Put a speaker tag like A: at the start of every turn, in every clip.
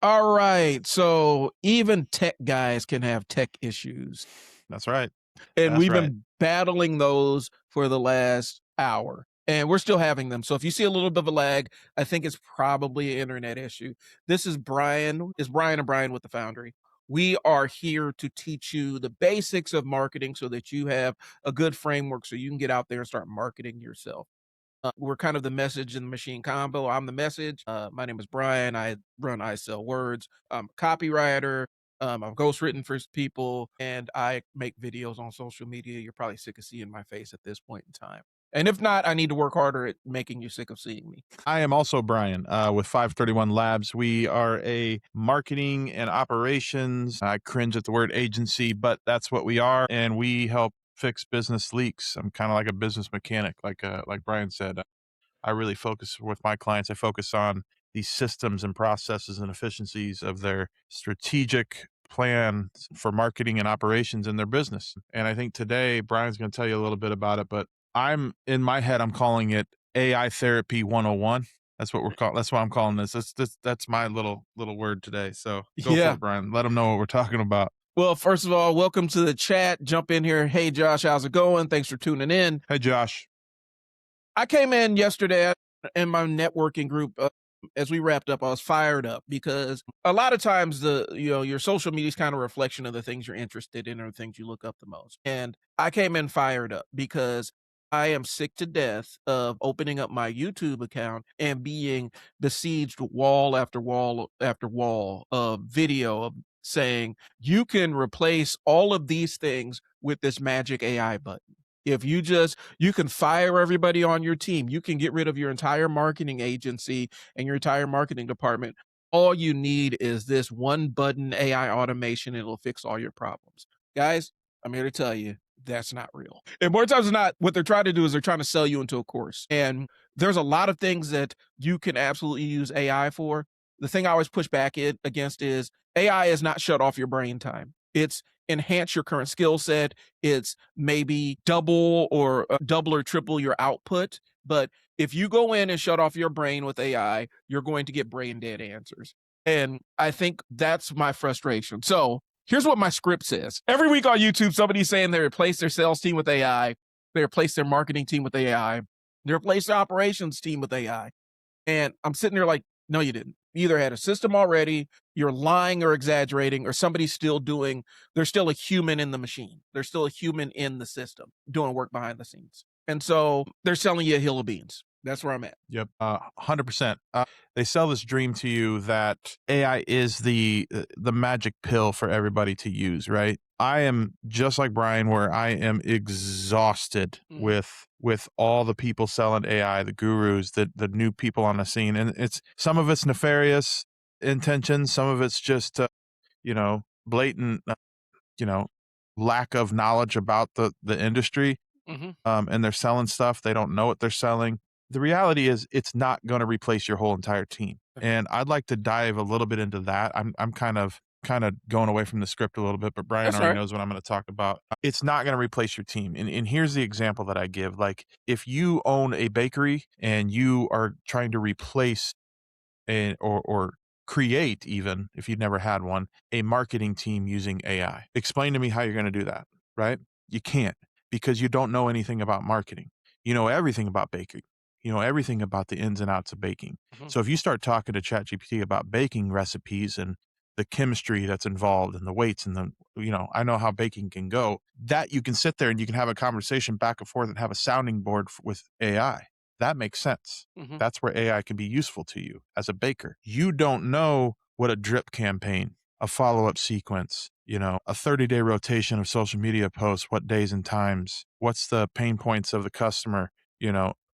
A: All right. So even tech guys can have tech issues.
B: That's right.
A: And
B: That's
A: we've
B: right.
A: been battling those for the last hour. And we're still having them. So if you see a little bit of a lag, I think it's probably an internet issue. This is Bryan. It's Bryan and Bryan with the Foundry. We are here to teach you the basics of marketing so that you have a good framework so you can get out there and start marketing yourself. We're kind of the message and the machine combo. I'm the message. My name is Bryan. I run I Sell Words. I'm a copywriter. I've ghostwritten for people, and I make videos on social media. You're probably sick of seeing my face at this point in time. And if not, I need to work harder at making you sick of seeing me.
B: I am also Bryan with 531 Labs. We are a marketing and operations. I cringe at the word agency, but that's what we are, and we help fix business leaks. I'm kind of like a business mechanic, like Bryan said. I really focus with my clients. I focus on the systems and processes and efficiencies of their strategic plan for marketing and operations in their business. And I think today Bryan's going to tell you a little bit about it, but I'm in my head, I'm calling it AI therapy 101. That's what we're calling. That's what I'm calling this. That's my little word today. So go for
A: Yeah.
B: it, Bryan. Let them know what we're talking about.
A: Well, first of all, welcome to the chat. Jump in here. Hey, Josh, how's it going? Thanks for tuning in.
B: Hey, Josh.
A: I came in yesterday in my networking group. As we wrapped up, I was fired up because a lot of times your social media is kind of a reflection of the things you're interested in or the things you look up the most. And I came in fired up because I am sick to death of opening up my YouTube account and being besieged wall after wall after wall of video of saying you can replace all of these things with this magic AI button. If you can fire everybody on your team. You can get rid of your entire marketing agency and your entire marketing department. All you need is this one button AI automation. It'll fix all your problems. Guys, I'm here to tell you that's not real. And more times than not, what they're trying to do is they're trying to sell you into a course. And there's a lot of things that you can absolutely use AI for. The thing I always push back against is AI is not shut off your brain time. It's enhance your current skill set. It's maybe double or triple your output. But if you go in and shut off your brain with AI, you're going to get brain dead answers. And I think that's my frustration. So here's what my script says. Every week on YouTube, somebody's saying they replace their sales team with AI. They replace their marketing team with AI. They replace their operations team with AI. And I'm sitting there like, no, you didn't. You either had a system already, you're lying or exaggerating, or somebody's still doing, there's still a human in the machine. There's still a human in the system doing work behind the scenes. And so they're selling you a hill of beans. That's where I'm at.
B: Yep, 100%. They sell this dream to you that AI is the magic pill for everybody to use, right? I am just like Bryan, where I am exhausted with all the people selling AI, the gurus, the new people on the scene, and it's some of it's nefarious intentions, some of it's just blatant lack of knowledge about the industry. And they're selling stuff they don't know what they're selling. The reality is it's not going to replace your whole entire team. And I'd like to dive a little bit into that. I'm kind of going away from the script a little bit, but Bryan
A: That's
B: already
A: right.
B: knows what I'm going to talk about. It's not going to replace your team. And here's the example that I give. Like if you own a bakery and you are trying to replace or create, even if you've never had one, a marketing team using AI. Explain to me how you're going to do that, right? You can't, because you don't know anything about marketing. You know everything about baking. You know everything about the ins and outs of baking. So if you start talking to ChatGPT about baking recipes and the chemistry that's involved and the weights and I know how baking can go, that you can sit there and you can have a conversation back and forth and have a sounding board with AI. That makes sense. That's where AI can be useful to you as a baker. You don't know what a drip campaign, a follow-up sequence, a 30-day rotation of social media posts, what days and times, what's the pain points of the customer,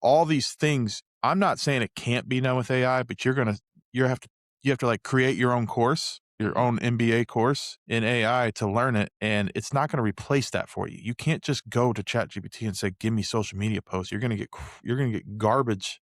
B: all these things. I'm not saying it can't be done with AI, but you have to like create your own course, your own MBA course in AI to learn it, and it's not going to replace that for you. You can't just go to ChatGPT and say, "Give me social media posts." You're going to get garbage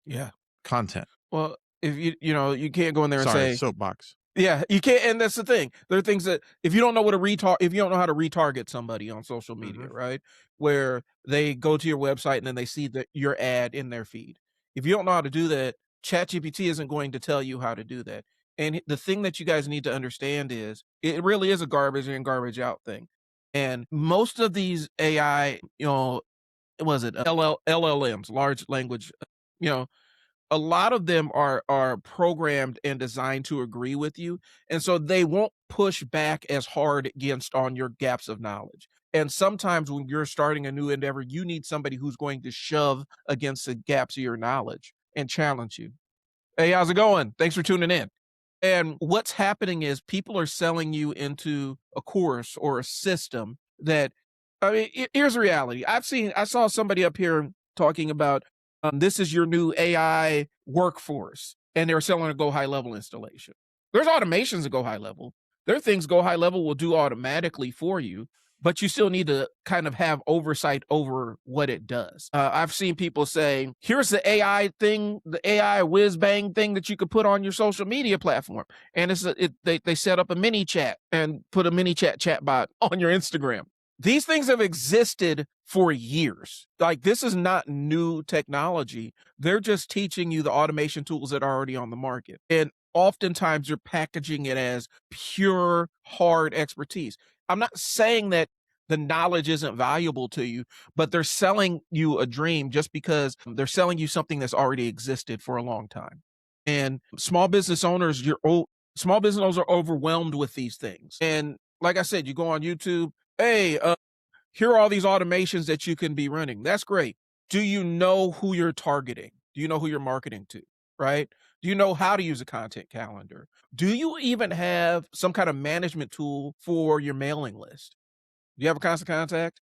B: content.
A: Well, if you can't go in there and
B: Sorry,
A: say,
B: soapbox.
A: yeah, you can't. And that's the thing. There are things that if you don't know if you don't know how to retarget somebody on social media, right? Where they go to your website and then they see your ad in their feed. If you don't know how to do that, ChatGPT isn't going to tell you how to do that. And the thing that you guys need to understand is it really is a garbage in, garbage out thing. And most of these AI, was it LLMs, large language, you know, a lot of them are programmed and designed to agree with you, and so they won't push back as hard against on your gaps of knowledge. And sometimes when you're starting a new endeavor, you need somebody who's going to shove against the gaps of your knowledge and challenge you. Hey, how's it going? Thanks for tuning in. And what's happening is people are selling you into a course or a system that, I mean, here's the reality. I saw somebody up here talking about this is your new AI workforce, and they were selling a go high level installation. There's automations that go high level. There are things go high level will do automatically for you, but you still need to kind of have oversight over what it does. I've seen people say, here's the AI thing, the AI whiz bang thing that you could put on your social media platform. And they set up a mini chat and put a mini chat bot on your Instagram. These things have existed for years. Like, this is not new technology. They're just teaching you the automation tools that are already on the market. And oftentimes you're packaging it as pure hard expertise. I'm not saying that the knowledge isn't valuable to you, but they're selling you a dream just because they're selling you something that's already existed for a long time. And small business owners are overwhelmed with these things. And like I said, you go on YouTube, hey, here are all these automations that you can be running. That's great. Do you know who you're targeting? Do you know who you're marketing to? Right? Do you know how to use a content calendar? Do you even have some kind of management tool for your mailing list? Do you have a constant contact?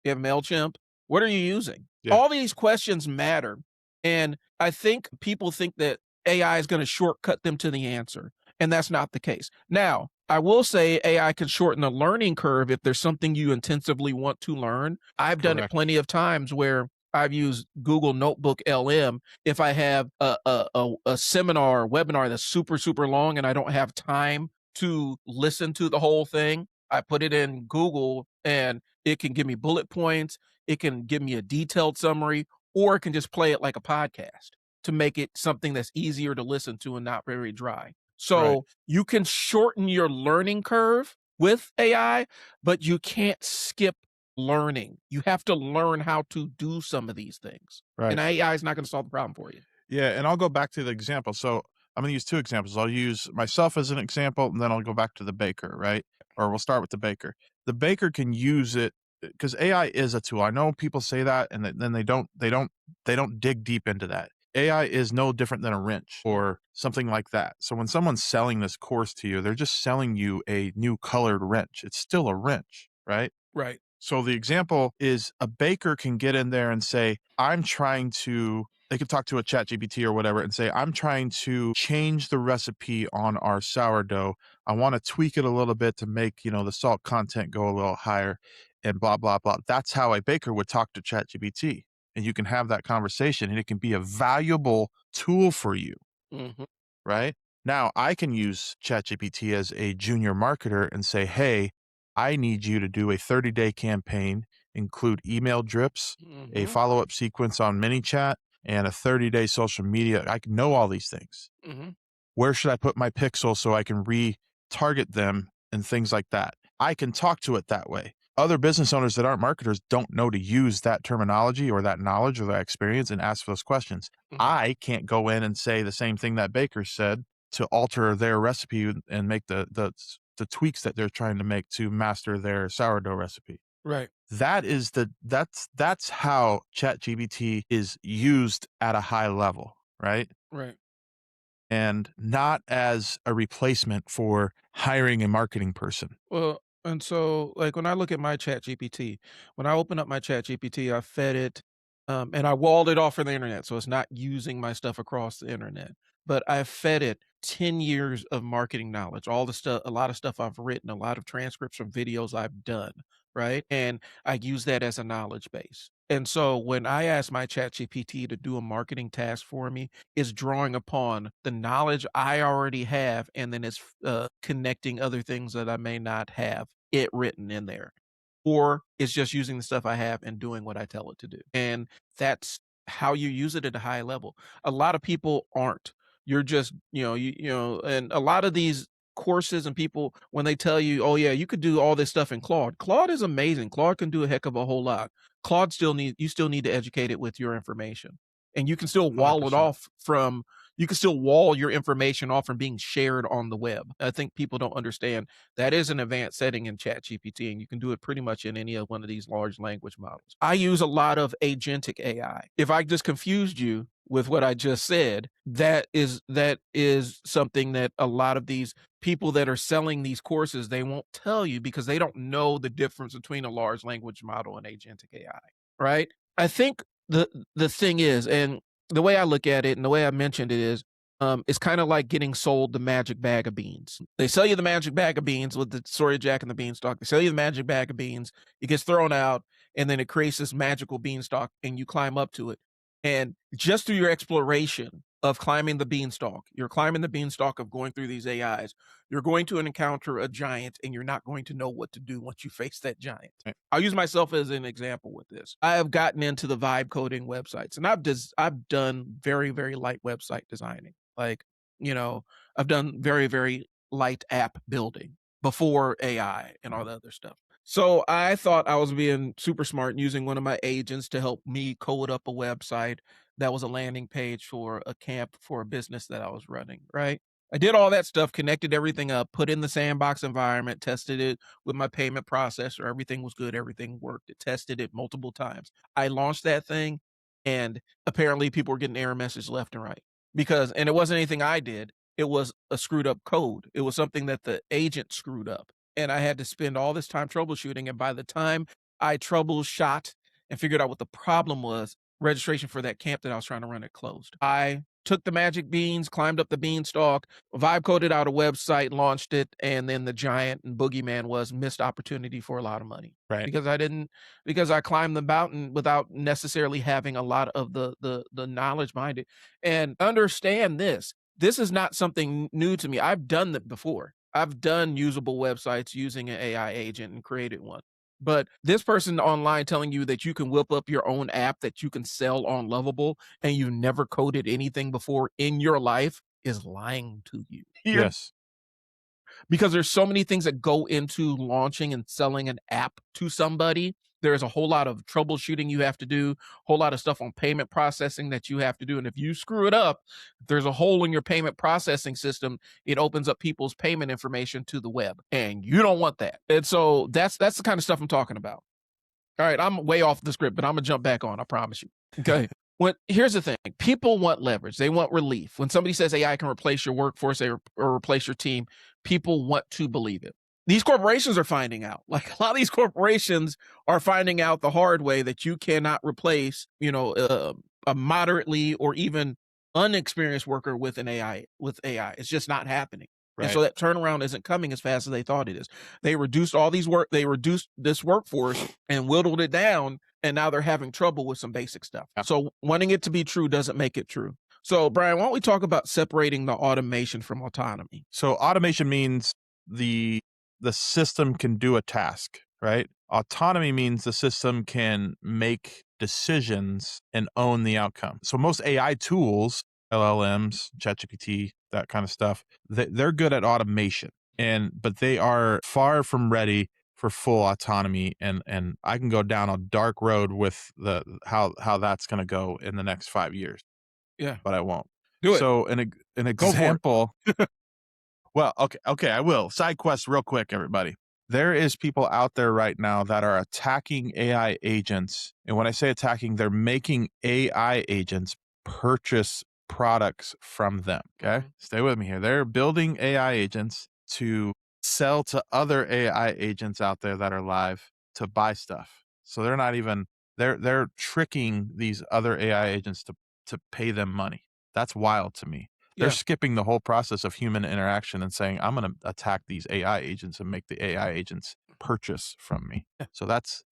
A: You have MailChimp? What are you using?
B: Yeah,
A: All these questions matter. And I think people think that AI is going to shortcut them to the answer. And that's not the case. Now, I will say AI can shorten the learning curve if there's something you intensively want to learn. I've done it
B: correct.
A: plenty of times where I've used Google Notebook LM. If I have a seminar or webinar that's super, super long and I don't have time to listen to the whole thing, I put it in Google and it can give me bullet points, it can give me a detailed summary, or it can just play it like a podcast to make it something that's easier to listen to and not very dry.
B: Right,
A: So you can shorten your learning curve with AI, but you can't skip learning. You have to learn how to do some of these things.
B: right.
A: And AI is not going to solve the problem for you.
B: Yeah, and I'll go back to the example. So I'm gonna use 2 examples. I'll use myself as an example, and then I'll go back to the baker, right? Or we'll start with the baker. The baker can use it because AI is a tool. I know people say that, and then they don't dig deep into that. AI is no different than a wrench
A: Mm.
B: or something like that. So when someone's selling this course to you, they're just selling you a new colored wrench. It's still a wrench, right?
A: Right.
B: So the example is a baker can get in there and say, they could talk to a chat GPT or whatever and say, I'm trying to change the recipe on our sourdough. I want to tweak it a little bit to make, the salt content go a little higher and blah, blah, blah. That's how a baker would talk to chat GPT. And you can have that conversation and it can be a valuable tool for you,
A: Mhm.
B: right? Now I can use ChatGPT as a junior marketer and say, hey, I need you to do a 30-day campaign, include email drips, a
A: Mhm.
B: follow up sequence on ManyChat, and a 30-day social media. I can know all these things.
A: Mhm.
B: Where should I put my pixel so I can retarget them and things like that? I can talk to it that way. Other business owners that aren't marketers don't know to use that terminology or that knowledge or that experience and ask those questions.
A: Mhm.
B: I can't go in and say the same thing that baker said to alter their recipe and make the tweaks that they're trying to make to master their sourdough recipe.
A: Right.
B: That's how ChatGPT is used at a high level, right?
A: Right.
B: And not as a replacement for hiring a marketing person.
A: Well, and so, like, when I look at my Chat GPT, when I open up my Chat GPT, I fed it, and I walled it off from the internet, so it's not using my stuff across the internet. But I fed it 10 years of marketing knowledge, all the stuff, a lot of stuff I've written, a lot of transcripts from videos I've done, right? And I use that as a knowledge base. And so when I ask my Chat GPT to do a marketing task for me, is drawing upon the knowledge I already have, and then it's connecting other things that I may not have it written in there, or it's just using the stuff I have and doing what I tell it to do. And that's how you use it at a high level. A lot of people aren't. You're just, and a lot of these courses and people, when they tell you, "Oh, yeah, you could do all this stuff in Claude." Claude is amazing. Claude can do a heck of a whole lot. You still need to educate it with your information. And you can still wall it
B: 100%.
A: off from you can still wall your information off from being shared on the web. I think people don't understand that is an advanced setting in ChatGPT, and you can do it pretty much in any of one of these large language models. I use a lot of agentic AI. If I just confused you with what I just said, that is something that a lot of these people that are selling these courses, they won't tell you because they don't know the difference between a large language model and agentic AI, right? I think the thing is, and the way I look at it and the way I mentioned it is, it's kind of like getting sold the magic bag of beans. They sell you the magic bag of beans with the story of Jack and the Beanstalk. They sell you the magic bag of beans. It gets thrown out, and then it creates this magical beanstalk, and you climb up to it. And just through your exploration of climbing the beanstalk, you're climbing the beanstalk of going through these AIs, you're going to encounter a giant, and you're not going to know what to do once you face that giant.
B: Right.
A: I'll use myself as an example with this. I have gotten into the vibe coding websites, and I've done very, very light website designing. Like, I've done very, very light app building before AI and all the other stuff. So I thought I was being super smart using one of my agents to help me code up a website that was a landing page for a camp for a business that I was running, right? I did all that stuff, connected everything up, put in the sandbox environment, tested it with my payment processor. Everything was good. Everything worked. It tested it multiple times. I launched that thing, and apparently people were getting error messages left and right and it wasn't anything I did. It was a screwed up code. It was something that the agent screwed up. And I had to spend all this time troubleshooting. And by the time I troubleshot and figured out what the problem was, registration for that camp that I was trying to run had closed. I took the magic beans, climbed up the beanstalk, vibe coded out a website, launched it, and then the giant and boogeyman was missed opportunity for a lot of money
B: Right.
A: because I climbed the mountain without necessarily having a lot of the knowledge behind it. And understand this. This is not something new to me. I've done that before. I've done usable websites using an AI agent and created one. But this person online telling you that you can whip up your own app that you can sell on Lovable and you've never coded anything before in your life is lying to you.
B: Yes.
A: Because there's so many things that go into launching and selling an app to somebody. There's a whole lot of troubleshooting you have to do, a whole lot of stuff on payment processing that you have to do. And if you screw it up, if there's a hole in your payment processing system, it opens up people's payment information to the web. And you don't want that. And so that's the kind of stuff I'm talking about. All right, I'm way off the script, but I'm gonna jump back on, I promise you. Okay. Here's the thing. People want leverage. They want relief. When somebody says AI can replace your workforce or replace your team, people want to believe it. These corporations are finding out. Like a lot of these corporations are finding out the hard way that you cannot replace, a moderately or even unexperienced worker with an AI with AI. It's just not happening. And
B: Right.
A: so that turnaround isn't coming as fast as they thought it is. They reduced this workforce and whittled it down, and now they're having trouble with some basic stuff.
B: Yeah.
A: So wanting it to be true doesn't make it true. So Bryan, why don't we talk about separating the automation from autonomy?
B: So automation means the the system can do a task, right? Autonomy means the system can make decisions and own the outcome. So most AI tools, LLMs, ChatGPT, that kind of stuff, they're good at automation, but they are far from ready for full autonomy. And I can go down a dark road with the how that's going to go in the next 5 years,
A: Yeah,
B: but I won't.
A: do it.
B: So an
A: Go for it.
B: example. Well, okay, I will. Side quest real quick, everybody. There is people out there right now that are attacking AI agents. And when I say attacking, they're making AI agents purchase products from them. Okay.
A: Mhm.
B: Stay with me here. They're building AI agents to sell to other AI agents out there that are live to buy stuff. So they're not even they're tricking these other AI agents to pay them money. That's wild to me. They're
A: Yeah,
B: skipping the whole process of human interaction and saying, "I'm gonna attack these AI agents and make the AI agents purchase from me." So that's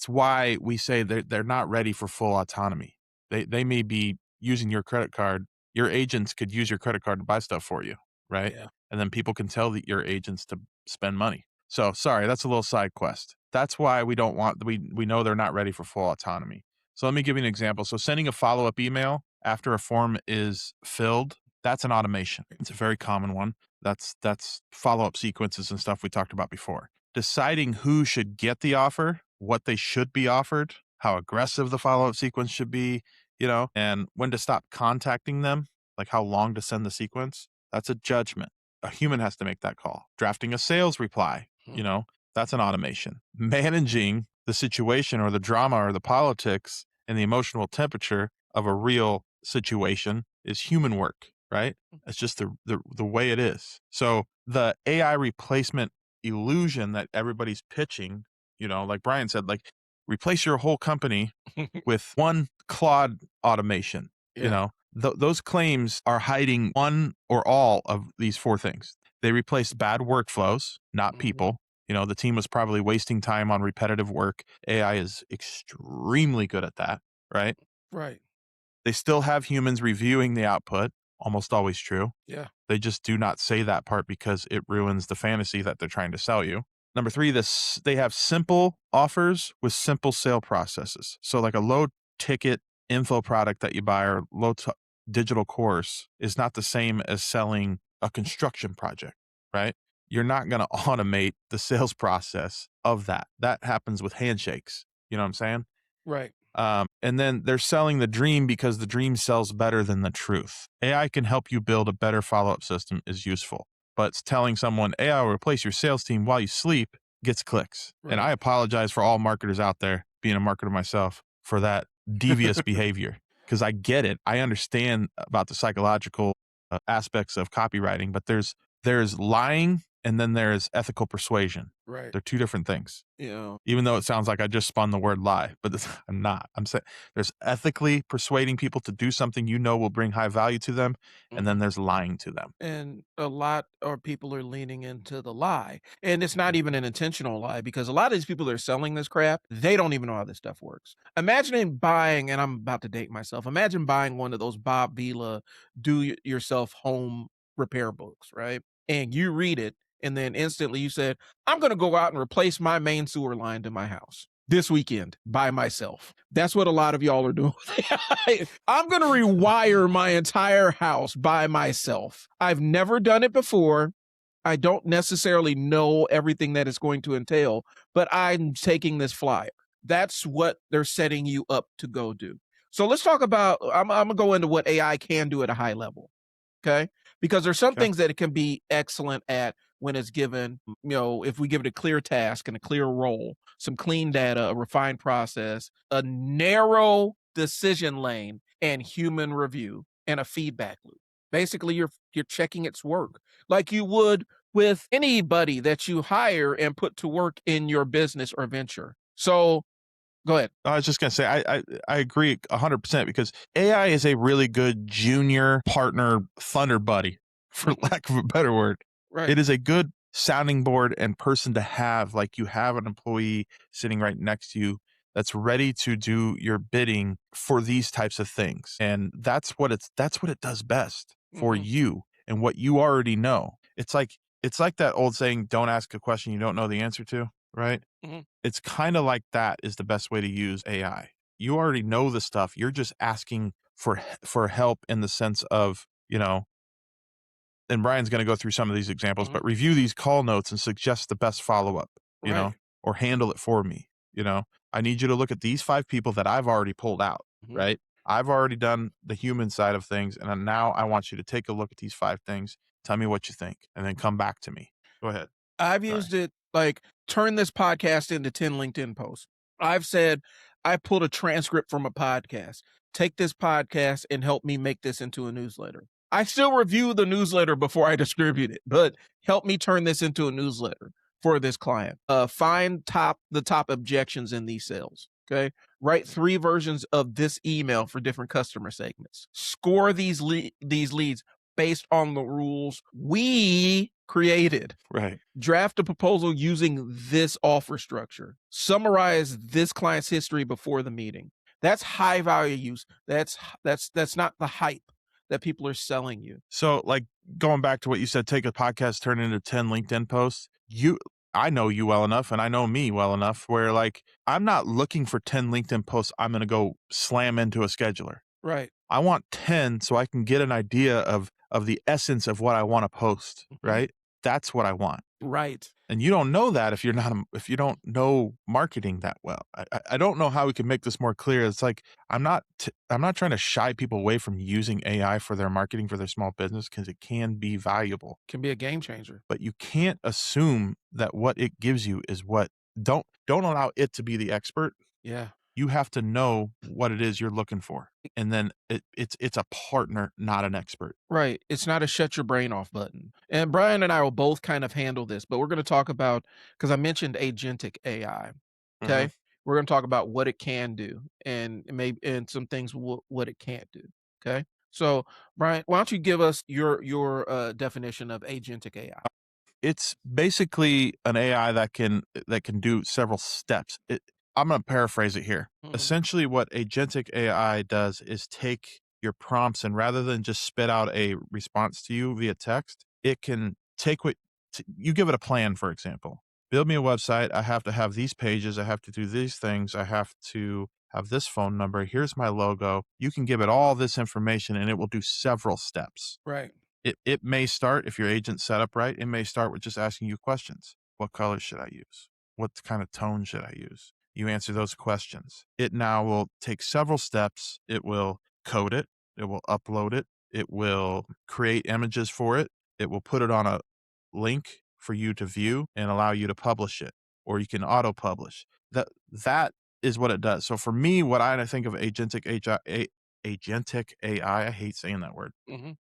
B: why we say they're not ready for full autonomy. They may be using your credit card. Your agents could use your credit card to buy stuff for you, right?
A: yeah,
B: And then people can tell your agents to spend money. So sorry, that's a little side quest. That's why we know they're not ready for full autonomy. So let me give you an example. So sending a follow-up email after a form is filled That's an automation. It's a very common one. That's follow-up sequences and stuff we talked about before. Deciding who should get the offer, what they should be offered, how aggressive the follow-up sequence should be, and when to stop contacting them, like how long to send the sequence. That's a judgment. A human has to make that call. Drafting a sales reply,
A: Hmm.
B: that's an automation. Managing the situation or the drama or the politics and the emotional temperature of a real situation is human work, right? It's just the way it is. So the AI replacement illusion that everybody's pitching, like Bryan said, like replace your whole company with one Claude automation,
A: Yeah.
B: those claims are hiding one or all of these four things. They replaced bad workflows, not
A: Mhm.
B: people. The team was probably wasting time on repetitive work. AI is extremely good at that, right?
A: Right.
B: They still have humans reviewing the output, almost always true.
A: Yeah.
B: They just do not say that part because it ruins the fantasy that they're trying to sell you. Number three, they have simple offers with simple sale processes. So like a low ticket info product that you buy or digital course is not the same as selling a construction project, right? You're not going to automate the sales process of that. That happens with handshakes. You know what I'm saying?
A: Right.
B: And then they're selling the dream because the dream sells better than the truth. AI can help you build a better follow up system is useful, but telling someone AI will replace your sales team while you sleep gets clicks. And
A: Right.
B: I apologize for all marketers out there, being a marketer myself, for that devious behavior because I get it. I understand about the psychological aspects of copywriting, but there's lying and then there's ethical persuasion.
A: Right.
B: They're two different things,
A: You know.
B: even though it sounds like I just spun the word lie, but I'm not. I'm saying there's ethically persuading people to do something will bring high value to them, and then
A: Mhm.
B: there's lying to them.
A: And a lot of people are leaning into the lie. And it's not even an intentional lie because a lot of these people that are selling this crap, they don't even know how this stuff works. Imagine buying, and I'm about to date myself, imagine buying one of those Bob Vila do-yourself home repair books, right? And you read it, and then instantly you said, I'm going to go out and replace my main sewer line to my house this weekend by myself. That's what a lot of y'all are doing. I'm going to rewire my entire house by myself. I've never done it before. I don't necessarily know everything that it's going to entail, but I'm taking this flyer. That's what they're setting you up to go do. So let's talk about, I'm going to go into what AI can do at a high level. Okay. Because there's some
B: Okay.
A: things that it can be excellent at when it's given, if we give it a clear task and a clear role, some clean data, a refined process, a narrow decision lane, and human review and a feedback loop. Basically, you're checking its work like you would with anybody that you hire and put to work in your business or venture. So go ahead.
B: I was just gonna say I agree 100% because AI is a really good junior partner thunder buddy, for
A: Mhm.
B: lack of a better word.
A: Right.
B: It is a good sounding board and person to have. Like you have an employee sitting right next to you that's ready to do your bidding for these types of things, and that's what it does best for
A: Hmm.
B: you and what you already know. It's like that old saying, "Don't ask a question you don't know the answer to." Right?
A: Hmm.
B: It's kinda like that is the best way to use AI. You already know the stuff, you're just asking for help in the sense of, and Bryan's gonna go through some of these examples,
A: Hmm.
B: but review these call notes and suggest the best follow-up,
A: Right.
B: or handle it for me, I need you to look at these 5 people that I've already pulled out,
A: Hmm.
B: right? I've already done the human side of things, and then now I want you to take a look at these 5 things, tell me what you think, and then come back to me. Go ahead.
A: I've
B: Sorry.
A: used it like turn this podcast into 10 LinkedIn posts. I've said I pulled a transcript from a podcast. Take this podcast and help me make this into a newsletter. I still review the newsletter before I distribute it, but help me turn this into a newsletter for this client. Find the top objections in these sales. Okay. Write 3 versions of this email for different customer segments. Score these leads based on the rules we created.
B: Right.
A: Draft a proposal using this offer structure. Summarize this client's history before the meeting. That's high value use. That's not the hype that people are selling you.
B: So, like, going back to what you said, take a podcast, turn it into 10 LinkedIn posts. I know you well enough and I know me well enough where, like, I'm not looking for 10 LinkedIn posts I'm going to go slam into a scheduler.
A: Right.
B: I want 10 so I can get an idea of of the essence of what I want to post,
A: Mhm.
B: right? That's what I want.
A: Right.
B: And you don't know that if you're not if you don't know marketing that well. I don't know how we can make this more clear. It's like I'm not trying to shy people away from using AI for their marketing for their small business because it can be valuable,
A: Can be a game changer.
B: but you can't assume that what it gives you is what don't allow it to be the expert.
A: Yeah.
B: You have to know what it is you're looking for, and then it's a partner, not an expert.
A: Right. It's not a shut your brain off button. And Brian and I will both kind of handle this, but we're going to talk about, because I mentioned agentic AI.
B: Mhm.
A: Okay. We're going to talk about what it can do and maybe and some things what it can't do. Okay. So Brian, why don't you give us your definition of agentic AI?
B: It's basically an AI that can do several steps. I'm gonna paraphrase it here.
A: Mhm.
B: Essentially, what agentic AI does is take your prompts and rather than just spit out a response to you via text, it can take what you give it a plan. For example, build me a website. I have to have these pages. I have to do these things. I have to have this phone number. Here's my logo. You can give it all this information, and it will do several steps.
A: Right.
B: It may start, if your agent's set up right, it may start with just asking you questions. What color should I use? What kind of tone should I use? You answer those questions. It now will take several steps. It will code it. It will upload it. It will create images for it. It will put it on a link for you to view and allow you to publish it, or you can auto publish. That is what it does. So for me, what I think of agentic AI, I hate saying that word.
A: Mhm.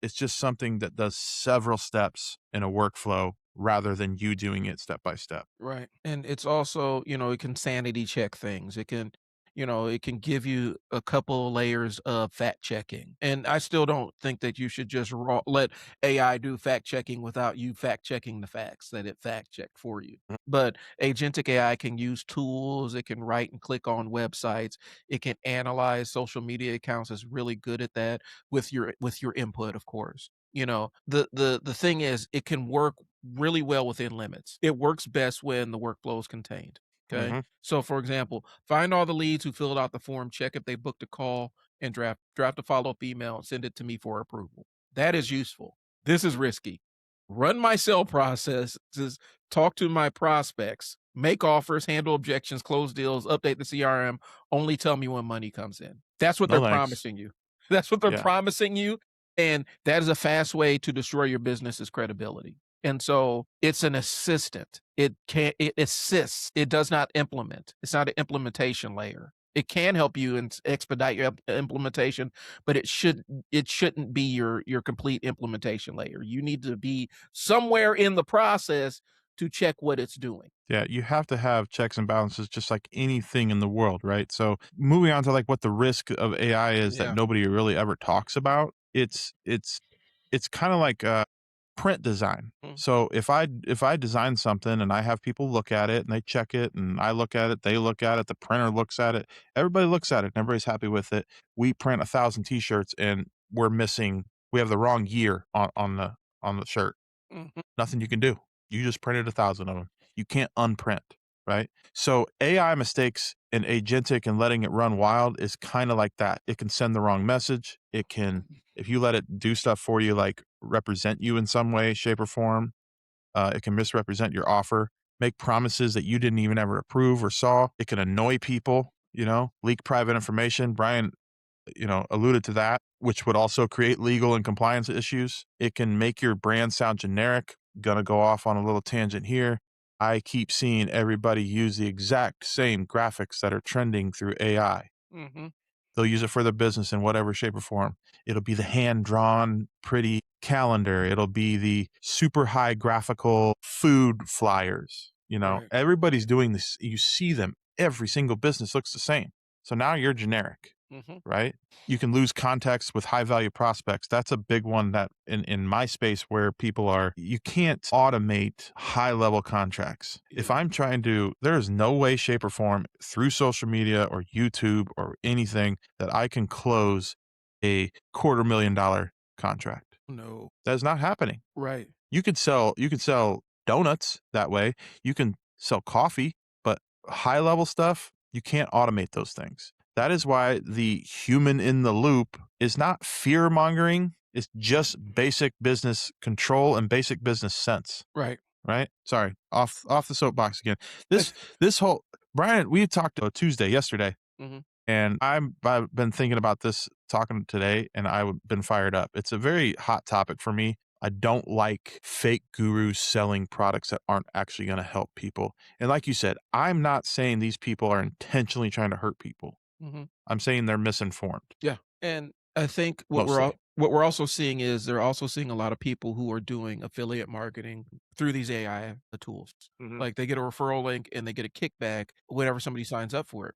B: It's just something that does several steps in a workflow rather than you doing it step by step.
A: Right. And it's also, it can sanity check things. It can give you a couple layers of fact checking. And I still don't think that you should just let AI do fact checking without you fact checking the facts that it fact checked for you.
B: Mm,
A: But agentic AI can use tools, it can write and click on websites, it can analyze social media accounts, is really good at that with your input, of course. The thing is it can work really well within limits. It works best when the workflow is contained. Okay.
B: mhm,
A: So for example, find all the leads who filled out the form, check if they booked a call, and draft a follow-up email and send it to me for approval. That is useful. This is risky. Run my sale process, just talk to my prospects, make offers, handle objections, close deals, update the CRM, only tell me when money comes in. That's what they're
B: no thanks.
A: promising you. That's what they're
B: Yeah,
A: promising you. And that is a fast way to destroy your business's credibility. And so it's an assistant. It assists. It does not implement. It's not an implementation layer. It can help you and expedite your implementation, but it shouldn't be your complete implementation layer. You need to be somewhere in the process to check what it's doing.
B: yeah, you have to have checks and balances just like anything in the world, right? So, moving on to, like, what the risk of AI is that
A: Yeah.
B: nobody really ever talks about, it's kinda like, print design.
A: Mm,
B: So if I design something and I have people look at it and they check it and I look at it, they look at it, the printer looks at it, everybody looks at it and everybody's happy with it. We print 1,000 t-shirts and we have the wrong year on the shirt.
A: mhm.
B: Nothing you can do. You just printed 1,000 of them. You can't unprint, right? So AI mistakes and agentic and letting it run wild is kind of like that. It can send the wrong message. It can, if you let it do stuff for you, like represent you in some way, shape, or form, it can misrepresent your offer, make promises that you didn't even ever approve or saw. It can annoy people, leak private information. Bryan, alluded to that, which would also create legal and compliance issues. It can make your brand sound generic. Gonna go off on a little tangent here. I keep seeing everybody use the exact same graphics that are trending through AI.
A: Mhm.
B: They'll use it for their business in whatever shape or form. It'll be the hand drawn, pretty calendar. It'll be the super high graphical food flyers.
A: Right.
B: Everybody's doing this. You see them. Every single business looks the same. So now you're generic,
A: Mhm.
B: right? You can lose context with high value prospects. That's a big one that in my space where you can't automate high level contracts. If
A: Yeah.
B: I'm trying to, there is no way, shape, or form through social media or YouTube or anything that I can close a $250,000 contract.
A: No.
B: That is not happening.
A: Right.
B: You could sell donuts that way. You can sell coffee, but high level stuff, you can't automate those things. That is why the human in the loop is not fear mongering. It's just basic business control and basic business sense,
A: Right.
B: right? Sorry, off the soapbox again. This whole Bryan, we talked Tuesday yesterday,
A: Mhm.
B: and I've been thinking about this talking today, and I've been fired up. It's a very hot topic for me. I don't like fake gurus selling products that aren't actually going to help people. And like you said, I'm not saying these people are intentionally trying to hurt people.
A: Mhm.
B: I'm saying they're misinformed
A: Yeah, and I think
B: mostly.
A: what we're also seeing is they're also seeing a lot of people who are doing affiliate marketing through these AI tools.
B: Mhm.
A: Like, they get a referral link and they get a kickback whenever somebody signs up for it,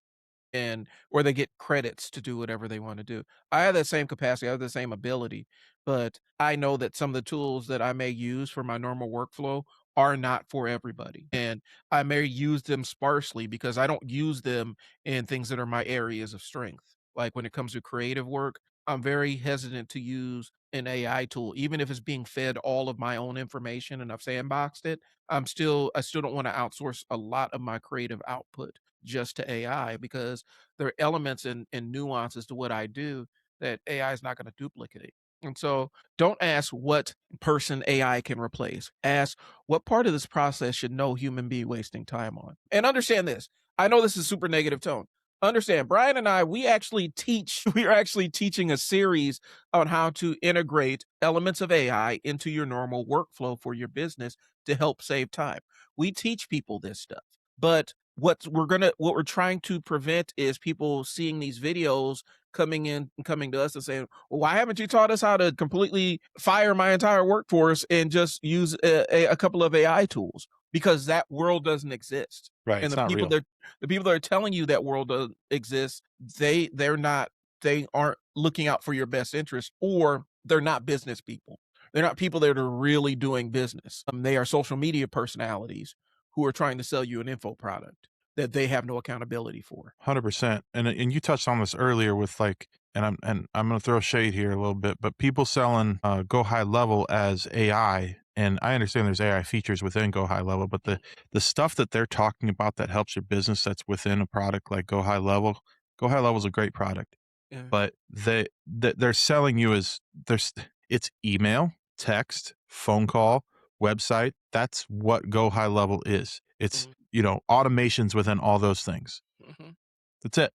A: and or they get credits to do whatever they wanna do. I have that same capacity, I have the same ability, but I know that some of the tools that I may use for my normal workflow are not for everybody, and I may use them sparsely because I don't use them in things that are my areas of strength. Like, when it comes to creative work, I'm very hesitant to use an AI tool, even if it's being fed all of my own information and I've sandboxed it. I still don't wanna outsource a lot of my creative output just to AI because there are elements and nuances to what I do that AI is not going to duplicate. And so don't ask what person AI can replace. Ask what part of this process should no human be wasting time on. And understand this. I know this is super negative tone. Understand, Bryan and I, we actually teach, we are actually teaching a series on how to integrate elements of AI into your normal workflow for your business to help save time. We teach people this stuff. But what we're trying to prevent is people seeing these videos coming in and coming to us and saying, "Well, why haven't you taught us how to completely fire my entire workforce and just use a couple of AI tools?" Because that world doesn't exist.
B: Right,
A: And
B: it's not real.
A: the people that are telling you that world doesn't exist, they're not they aren't looking out for your best interest, or they're not business people. They're not people that are really doing business. They are social media personalities who are trying to sell you an info product that they have no accountability for.
B: 100%. And you touched on this earlier with like, and I'm gonna throw shade here a little bit, but people selling Go High Level as AI, and I understand there's AI features within Go High Level, but
A: Mm,
B: the stuff that they're talking about that helps your business that's within a product like Go High Level is a great product,
A: yeah,
B: but they're selling you as there's it's email, text, phone call, website. That's what Go High Level is. It's,
A: mhm,
B: automations within all those things.
A: mhm,
B: That's it.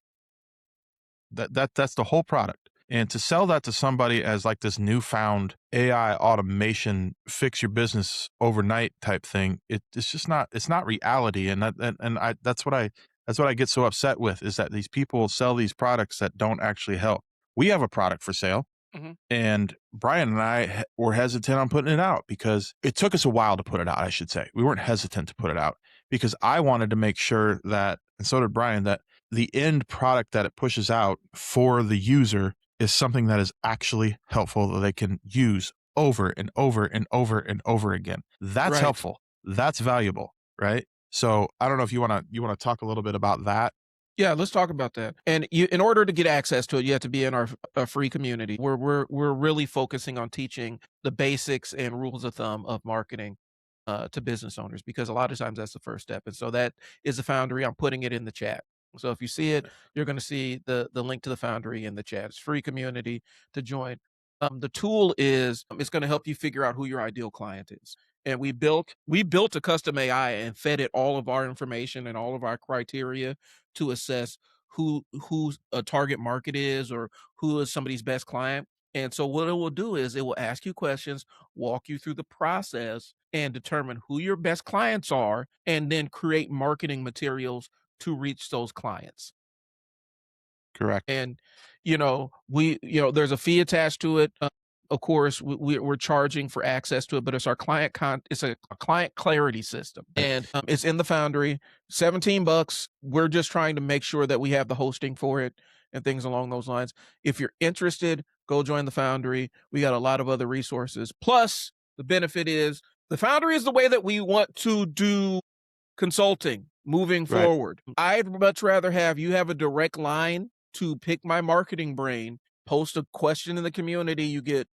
B: That's the whole product. And to sell that to somebody as like this newfound AI automation fix your business overnight type thing, it's just not reality. And I that's what I get so upset with is that these people sell these products that don't actually help. We have a product for sale,
A: mhm,
B: and Bryan and I were hesitant on putting it out because it took us a while to put it out, I should say. We weren't hesitant to put it out because I wanted to make sure that, and so did Bryan, that the end product that it pushes out for the user is something that is actually helpful that they can use over and over and over and over again. That's
A: right.
B: helpful. That's valuable, right? So I don't know if you want to talk a little bit about that.
A: Yeah, let's talk about that. And in order to get access to it, you have to be in our free community where we're really focusing on teaching the basics and rules of thumb of marketing to business owners because a lot of times that's the first step. And so that is the Foundry. I'm putting it in the chat. So if you see it, you're going to see the link to the Foundry in the chat. It's free community to join. The tool is it's going to help you figure out who your ideal client is. And we built a custom AI and fed it all of our information and all of our criteria to assess who a target market is or who is somebody's best client. And so what it will do is it will ask you questions, walk you through the process, and determine who your best clients are, and then create marketing materials to reach those clients.
B: Correct.
A: And, there's a fee attached to it. Of course, we're charging for access to it, but it's our it's a client clarity system,
B: Right.
A: and it's in the Foundry. $17. We're just trying to make sure that we have the hosting for it and things along those lines. If you're interested, go join the Foundry. We got a lot of other resources. Plus, the benefit is the Foundry is the way that we want to do consulting moving
B: Right.
A: forward. I'd much rather have you have a direct line to pick my marketing brain, post a question in the community, you get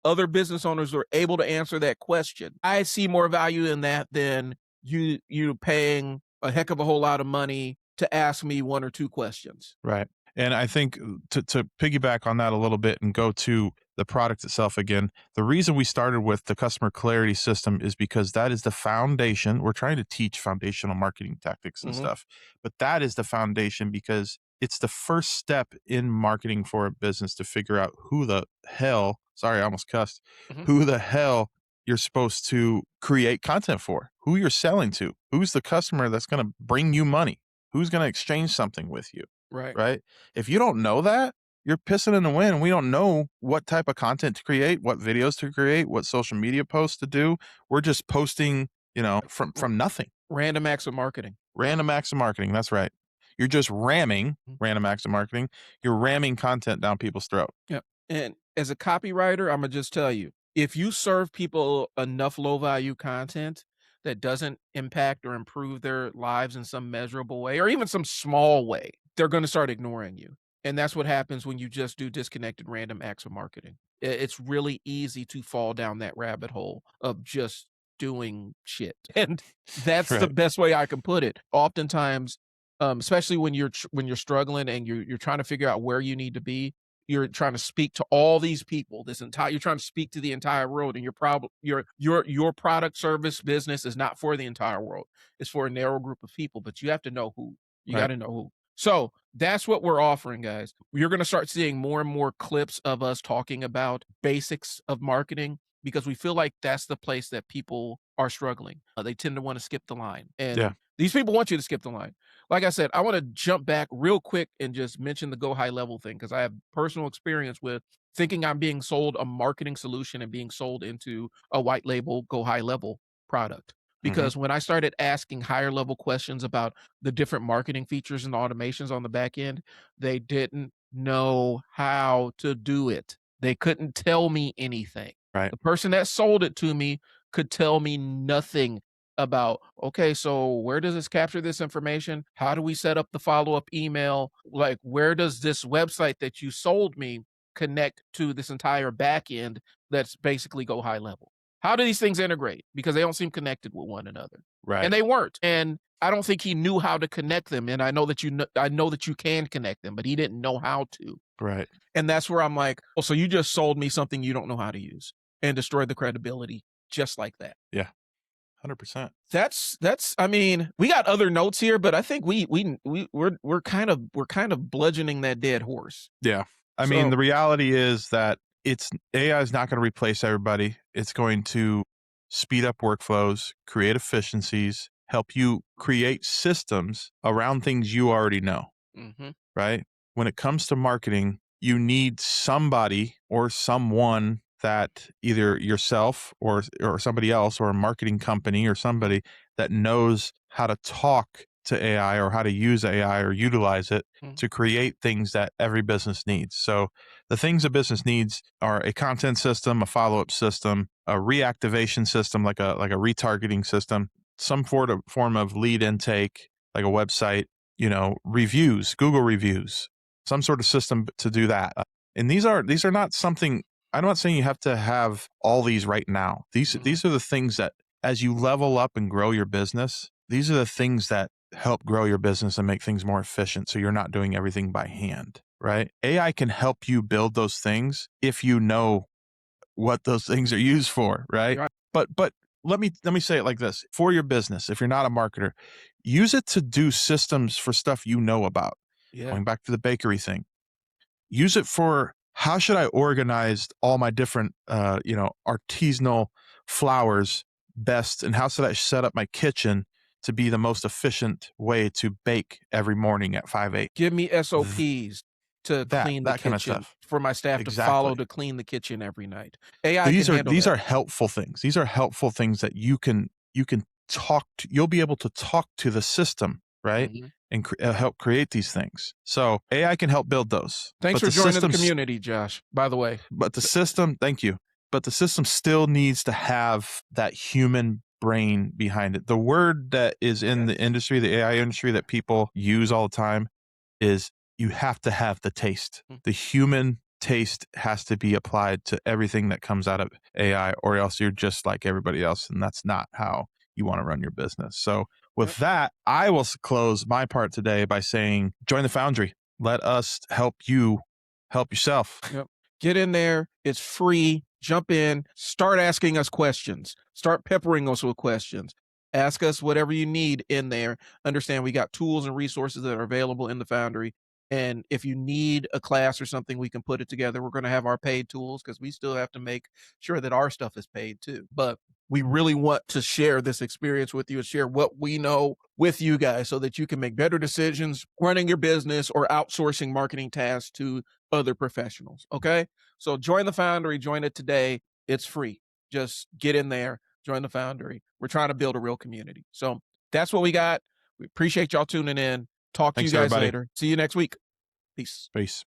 A: other business owners who are able to answer that question. I see more value in that than you paying a heck of a whole lot of money to ask me one or two questions.
B: Right. And I think to piggyback on that a little bit and go to the product itself again. The reason we started with the customer clarity system is because that is the foundation. We're trying to teach foundational marketing tactics and
A: Mhm.
B: stuff, but that is the foundation because it's the first step in marketing for a business to figure out who the hell, sorry, I almost cussed,
A: Mhm.
B: who the hell you're supposed to create content for, who you're selling to, who's the customer that's going to bring you money, who's going to exchange something with you,
A: Right.
B: right? If you don't know that, you're pissing in the wind. We don't know what type of content to create, what videos to create, what social media posts to do. We're just posting,
A: R
B: from nothing.
A: Random acts of marketing.
B: Random acts of marketing. That's right. You're just ramming
A: Mhm.
B: random acts of marketing. You're ramming content down people's throat.
A: Yep. And as a copywriter, Imma just tell you, if you serve people enough low value content that doesn't impact or improve their lives in some measurable way or even some small way, they're gonna start ignoring you. And that's what happens when you just do disconnected random acts of marketing. It's really easy to fall down that rabbit hole of just doing shit. And that's the
B: Right.
A: best way I can put it. Oftentimes, especially when you're struggling and you're trying to figure out where you need to be, you're trying to speak to all these people, you're trying to speak to the entire world, and your product, service, business is not for the entire world. It's for a narrow group of people, but you have to know who. You
B: Right.
A: gotta know who. So, that's what we're offering, guys. You're gonna start seeing more and more clips of us talking about basics of marketing because we feel like that's the place that people are struggling. They tend to wanna skip the line,
B: Yeah.
A: and these people want you to skip the line. Like I said, I want to jump back real quick and just mention the go high level thing because I have personal experience with thinking I'm being sold a marketing solution and being sold into a white label go high level product.
B: Mhm.
A: Because when I started asking higher level questions about the different marketing features and automations on the back end, they didn't know how to do it. They couldn't tell me anything.
B: Right.
A: The person that sold it to me could tell me nothing about, okay, so where does this capture this information? How do we set up the follow-up email? Like, where does this website that you sold me connect to this entire back end that's basically go high level? How do these things integrate? Because they don't seem connected with one another. And
B: Right.
A: they weren't. And I don't think he knew how to connect them. And I know that you can connect them, but he didn't know how to.
B: Right.
A: And that's where I'm like, oh, so you just sold me something you don't know how to use and destroyed the credibility just like that.
B: Yeah. 100%.
A: That's I mean, we got other notes here, but I think we're kind of bludgeoning that dead horse.
B: Yeah. I mean,
A: So
B: the reality is that it's AI is not going to replace everybody. It's going to speed up workflows, create efficiencies, help you create systems around things you already know,
A: mhm,
B: right? When it comes to marketing, you need somebody or someone that either yourself or somebody else or a marketing company or
A: mhm,
B: somebody that knows how to talk to AI or how to use AI or utilize it
A: mhm,
B: to create things that every business needs. So the things a business needs are a content system, a follow-up system, a reactivation system like a retargeting system, some form of lead intake like a website, reviews, Google reviews, some sort of system to do that. And these are not something. I'm not saying you have to have all these right now. These
A: mhm.
B: these are the things that as you level up and grow your business, these are the things that help grow your business and make things more efficient so you're not doing everything by hand, right? AI can help you build those things if you know what those things are used for, right?
A: Right.
B: But let me say it like this. For your business, if you're not a marketer, use it to do systems for stuff you know about.
A: Yeah.
B: Going back to the bakery thing. Use it for how should I organize all my different artisanal flours best and how should I set up my kitchen to be the most efficient way to bake every morning at 5 a.m.
A: Give me
B: Th-
A: SOPs to
B: that
A: clean the
B: that kind of
A: kitchen
B: stuff.
A: for my staff to follow
B: Exactly.
A: to clean the kitchen every night. AI can
B: These are
A: handle
B: these
A: that.
B: are helpful things. These are helpful things that you can talk to. You'll be able to talk to the system, right?
A: Mhm.
B: And help create these things. So AI can help build those,
A: Thanks
B: but
A: for
B: the
A: joining the
B: systems,
A: community, Josh, by the way.
B: thank you. But the system still needs to have that human brain behind it. The word that is in the
A: Yes.
B: industry, the AI industry that people use all the time is you have to have the taste.
A: Mm,
B: The human taste has to be applied to everything that comes out of AI, or else you're just like everybody else. And that's not how you want to run your business. So,
A: yep,
B: with that, I will close my part today by saying join the Foundry. Let us help you help yourself.
A: yep. Get in there. It's free. Jump in. Start asking us questions. Start peppering us with questions. Ask us whatever you need in there. Understand we got tools and resources that are available in the Foundry. And if you need a class or something, we can put it together. We're going to have our paid tools because we still have to make sure that our stuff is paid too. But we really want to share this experience with you and share what we know with you guys so that you can make better decisions running your business or outsourcing marketing tasks to other professionals. Okay. So join the Foundry, join it today. It's free. Just get in there, join the Foundry. We're trying to build a real community. So that's what we got. We appreciate y'all tuning in. Talk to you
B: Thanks,
A: guys
B: everybody.
A: later. See you next week. Peace.
B: Peace.